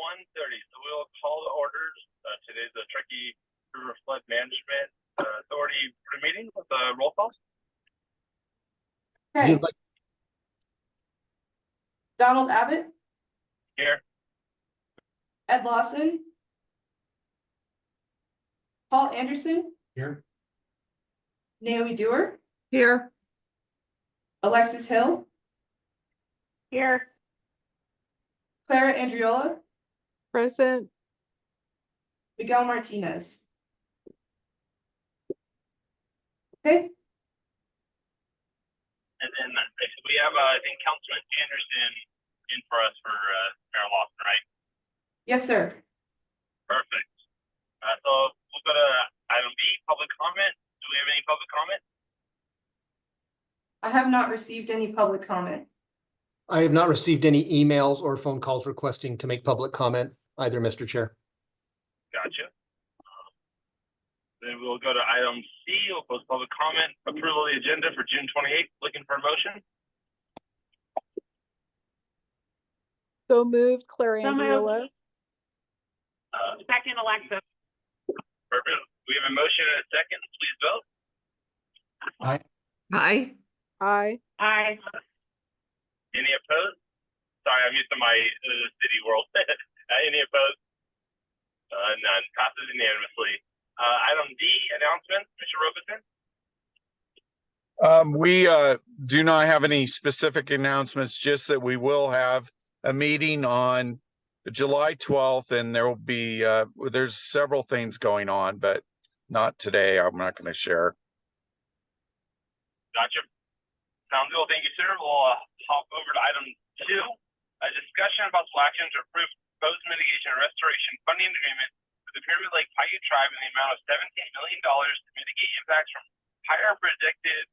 1:30. So we'll call the orders. Today's the Truckee River Flood Management Authority meeting with a roll call. Okay. Donald Abbott. Here. Ed Lawson. Paul Anderson. Here. Naomi Dewar. Here. Alexis Hill. Here. Clara Andriola. Present. Miguel Martinez. Okay. And then we have, I think, Councilman Anderson in for us for Mayor Lawson, right? Yes, sir. Perfect. So we'll go to item B, public comment. Do we have any public comment? I have not received any public comment. I have not received any emails or phone calls requesting to make public comment either, Mr. Chair. Gotcha. Then we'll go to item C, we'll post public comment, approval of the agenda for June 28th. Looking for a motion. So moved, Clara So moved. Andriola. Second, Alexis. Perfect. We have a motion and a second. Please vote. Aye. Aye. Aye. Aye. Any opposed? Sorry, I'm used to my city world. Any opposed? None. Passes unanimously. Item D, announcements. Mr. Robeson. We do not have any specific announcements, just that we will have a meeting on July 12th, and there will be, there's several things going on, but not today. I'm not going to share. Gotcha. Sounds good. Thank you, sir. We'll hop over to item 2, a discussion about possible action to approve proposed mitigation and restoration funding agreement with the Pyramid Lake Paiute Tribe in the amount of $17 million to mitigate impacts from higher predicted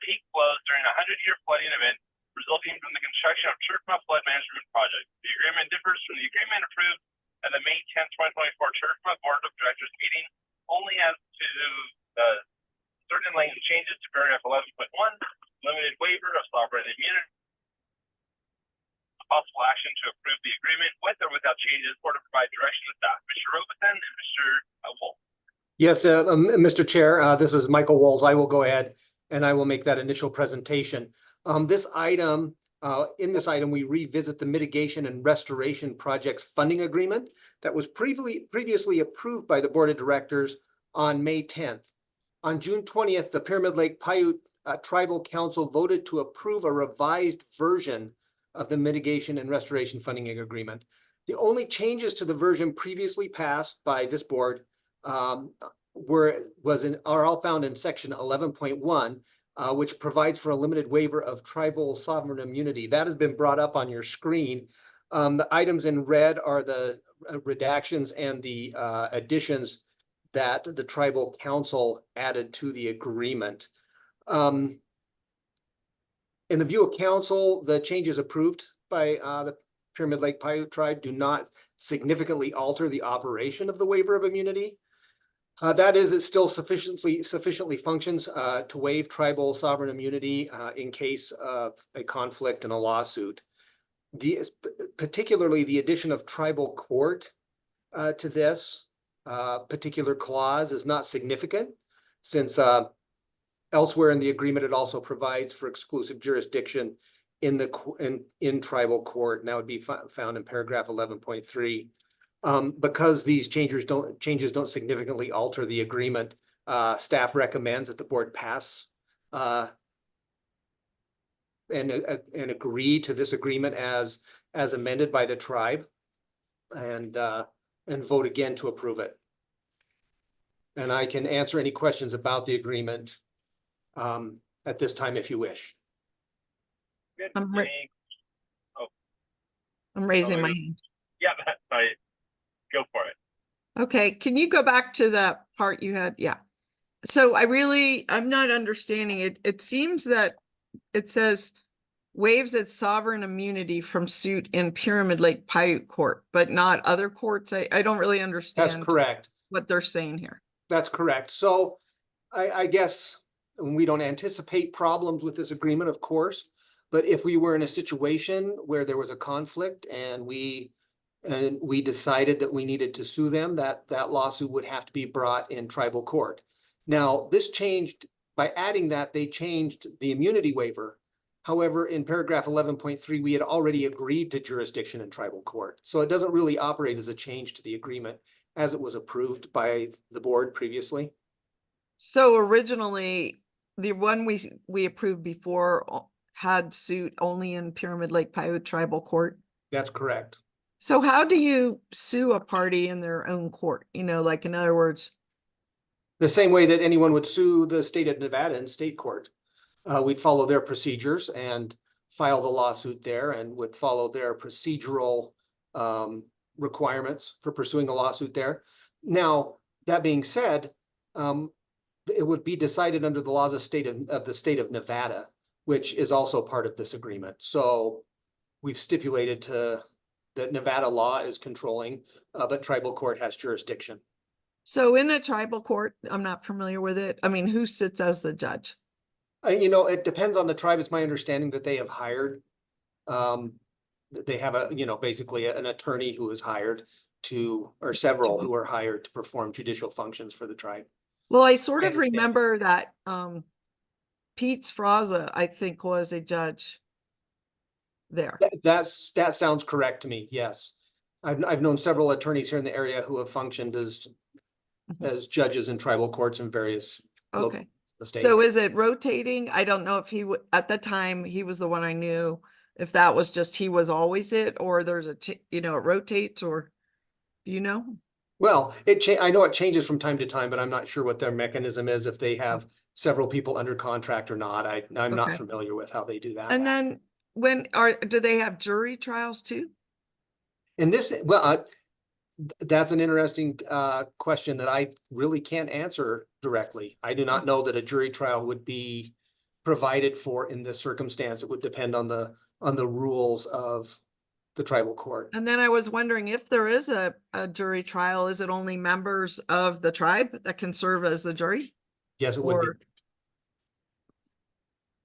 peak flows during a 100-year flooding event resulting from the construction of TRFMA flood management project. The agreement differs from the agreement approved at the May 10, 2024 TRFMA Board of Directors meeting, only as to certain language changes to paragraph 11.1, limited waiver of sovereign immunity. Possible action to approve the agreement with or without changes or to provide direction to staff. Mr. Robeson and Mr. Wolf. Yes, Mr. Chair, this is Michael Walls. I will go ahead and I will make that initial presentation. In this item, we revisit the mitigation and restoration projects funding agreement that was previously approved by the Board of Directors on May 10th. On June 20th, the Pyramid Lake Paiute Tribal Council voted to approve a revised version of the mitigation and restoration funding agreement. The only changes to the version previously passed by this board are all found in section 11.1, which provides for a limited waiver of tribal sovereign immunity. That has been brought up on your screen. The items in red are the redactions and the additions that the tribal council added to the agreement. In the view of council, the changes approved by the Pyramid Lake Paiute Tribe do not significantly alter the operation of the waiver of immunity. That is, it still sufficiently functions to waive tribal sovereign immunity in case of a conflict and a lawsuit. Particularly the addition of tribal court to this particular clause is not significant, since elsewhere in the agreement it also provides for exclusive jurisdiction in tribal court, and that would be found in paragraph 11.3. Because these changes don't significantly alter the agreement, staff recommends that the board pass and agree to this agreement as amended by the tribe, and vote again to approve it. And I can answer any questions about the agreement at this time if you wish. Good. I'm raising my hand. Yeah, that's right. Go for it. Okay, can you go back to that part you had? Yeah. So I'm not understanding it. It seems that it says waives its sovereign immunity from suit in Pyramid Lake Paiute Court, but not other courts. I don't really understand. That's correct. What they're saying here. That's correct. So I guess we don't anticipate problems with this agreement, of course, but if we were in a situation where there was a conflict and we and we decided that we needed to sue them, that lawsuit would have to be brought in tribal court. Now, this changed, by adding that, they changed the immunity waiver. However, in paragraph 11.3, we had already agreed to jurisdiction in tribal court. So it doesn't really operate as a change to the agreement as it was approved by the board previously. So originally, the one we approved before had suit only in Pyramid Lake Paiute Tribal Court. That's correct. So how do you sue a party in their own court? You know, like in other words, The same way that anyone would sue the state of Nevada in state court. We'd follow their procedures and file the lawsuit there, and would follow their procedural requirements for pursuing a lawsuit there. Now, that being said, it would be decided under the laws of the state of Nevada, which is also part of this agreement. So we've stipulated that Nevada law is controlling, but tribal court has jurisdiction. so in a tribal court, I'm not familiar with it. I mean, who sits as the judge? You know, it depends on the tribe. It's my understanding that they have hired, they have basically an attorney who is hired to, or several who are hired to perform judicial functions for the tribe. Well, I sort I of understand. remember that Pete Sfraza, I think, was a judge there. That sounds correct to me, yes. I've known several attorneys here in the area who have functioned as judges in tribal courts in various Okay. states. So is it rotating? I don't know if he would, at the time, he was the one I knew, if that was just, he was always it, or there's it rotates, or, you know? Well, I know it changes from time to time, but I'm not sure what their mechanism is, if they have several people under contract or not. I'm not Okay. familiar with how they do that. And then do they have jury trials too? And this, that's an interesting question that I really can't answer directly. I do not know that a jury trial would be provided for in this circumstance. It would depend on the rules of the tribal court. And then I was wondering, if there is a jury trial, is it only members of the tribe that can serve as the jury? Yes, it would be. Or,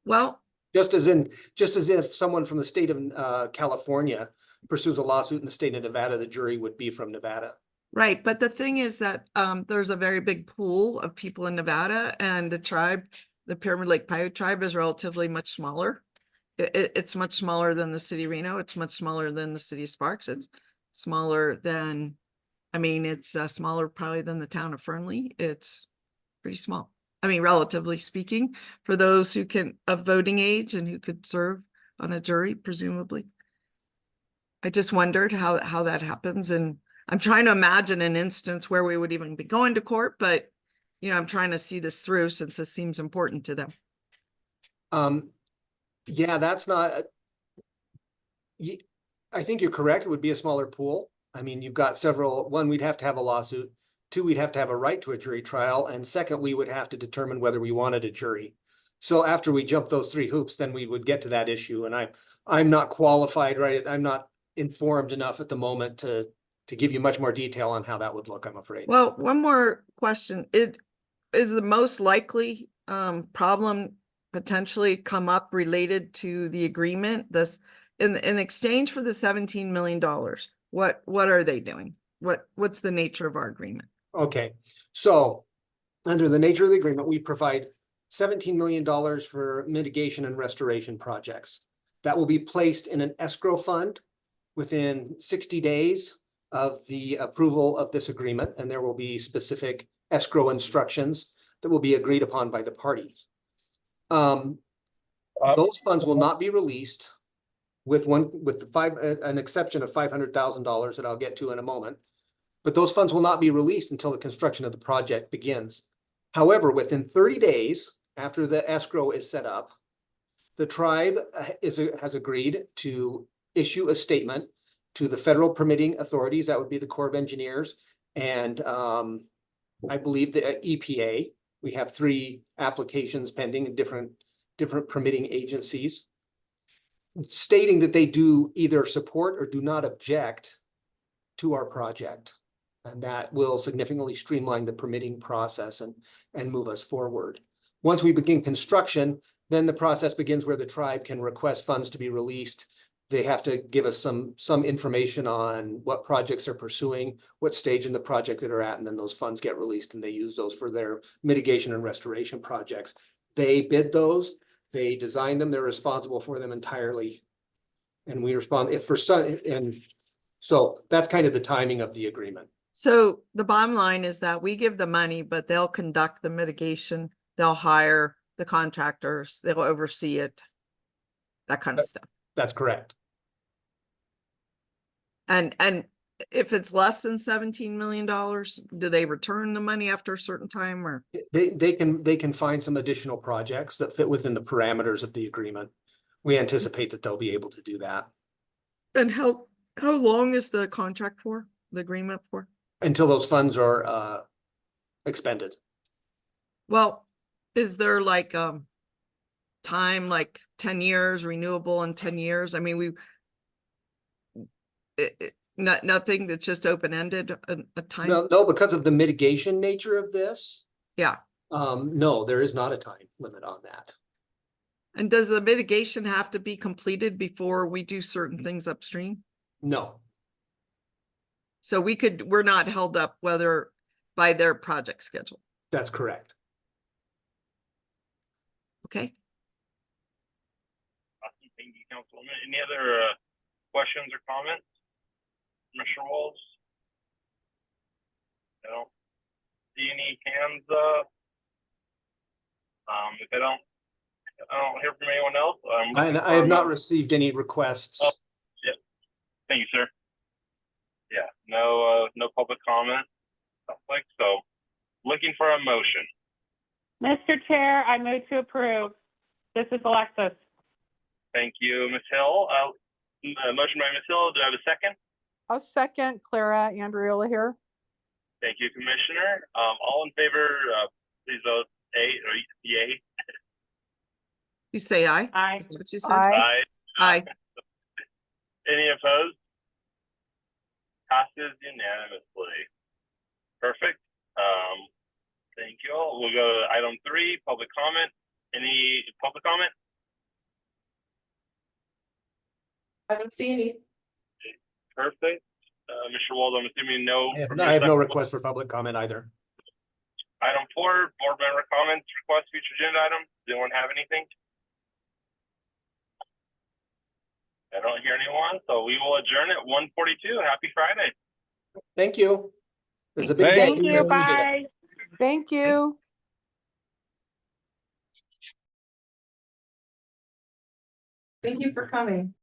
well, Just as if someone from the state of California pursues a lawsuit in the state of Nevada, the jury would be from Nevada. right, but the thing is that there's a very big pool of people in Nevada, and the Pyramid Lake Paiute tribe is relatively much smaller. It's much smaller than the city of Reno. It's much smaller than the city of Sparks. It's smaller than, it's smaller probably than the town of Fernley. It's pretty small. Relatively speaking, for those who of voting age and who could serve on a jury, presumably. I just wondered how that happens, and I'm trying to imagine an instance where we would even be going to court, but I'm trying to see this through since this seems important to them. Yeah, that's not. I think you're correct. It would be a smaller pool. You've got several. One, we'd have to have a lawsuit. Two, we'd have to have a right to a jury trial. And second, we would have to determine whether we wanted a jury. So after we jump those three hoops, then we would get to that issue. And I'm not qualified, right? I'm not informed enough at the moment to give you much more detail on how that would look, I'm afraid. Well, one more question. It is the most likely problem potentially come up related to the agreement, in exchange for the $17 million. What are they doing? What's the nature of our agreement? Okay, so under the nature of the agreement, we provide $17 million for mitigation and restoration projects. That will be placed in an escrow fund within 60 days of the approval of this agreement, and there will be specific escrow instructions that will be agreed upon by the parties. Those funds will not be released with an exception of $500,000 that I'll get to in a moment. But those funds will not be released until the construction of the project begins. However, within 30 days after the escrow is set up, the tribe has agreed to issue a statement to the federal permitting authorities. That would be the Corps of Engineers and I believe the EPA. We have 3 applications pending in different permitting agencies, stating that they do either support or do not object to our project. And that will significantly streamline the permitting process and move us forward. Once we begin construction, then the process begins where the tribe can request funds to be released They have to give us some information on what projects they're pursuing, what stage in the project that they're at, and then those funds get released and they use those for their mitigation and restoration projects. They bid those, they design them, they're responsible for them entirely. And we respond if for some, and so that's kind of the timing of the agreement. So the bottom line is that we give the money, but they'll conduct the mitigation, they'll hire the contractors, they'll oversee it, that kind of stuff. That's correct. And if it's less than $17 million, do they return the money after a certain time or? They can find some additional projects that fit within the parameters of the agreement. We anticipate that they'll be able to do that. And how long is the contract for, the agreement for? Until those funds are expended. Well, is there like time, like 10 years, renewable in 10 years? I mean, nothing that's just open-ended, a time? No, because of the mitigation nature of this. Yeah. No, there is not a time limit on that. And does the mitigation have to be completed before we do certain things upstream? No, So we're not held up whether by their project schedule. that's correct. Okay. Awesome. Thank you, Councilwoman. Any other questions or comments? Mr. Walls? I don't see any hands up. If I don't hear from anyone else. I have not received any requests. Oh. Thank you, sir. Yeah, no public comment. Like so, looking for a motion. Mr. Chair, I move to approve. This is Alexis. Thank you, Ms. Hill. Motion by Ms. Hill. Do I have a second? A second, Clara Andriola here. Thank you, Commissioner. All in favor, please vote or yay. You say aye? Aye. Is that what you said? Aye. Aye. Any opposed? Passes unanimously. Perfect. Thank you all. We'll go to item 3, public comment. Any public comment? I don't see any. Perfect. Mr. Wald, I'm assuming no. I have no request for public comment either. Item 4, board member comments, request future agenda items. Does anyone have anything? I don't hear anyone, so we will adjourn at 1:42. Happy Friday. Thank you. This is a big day. Thank We you. appreciate it. Bye. Thank you. Thank you for coming.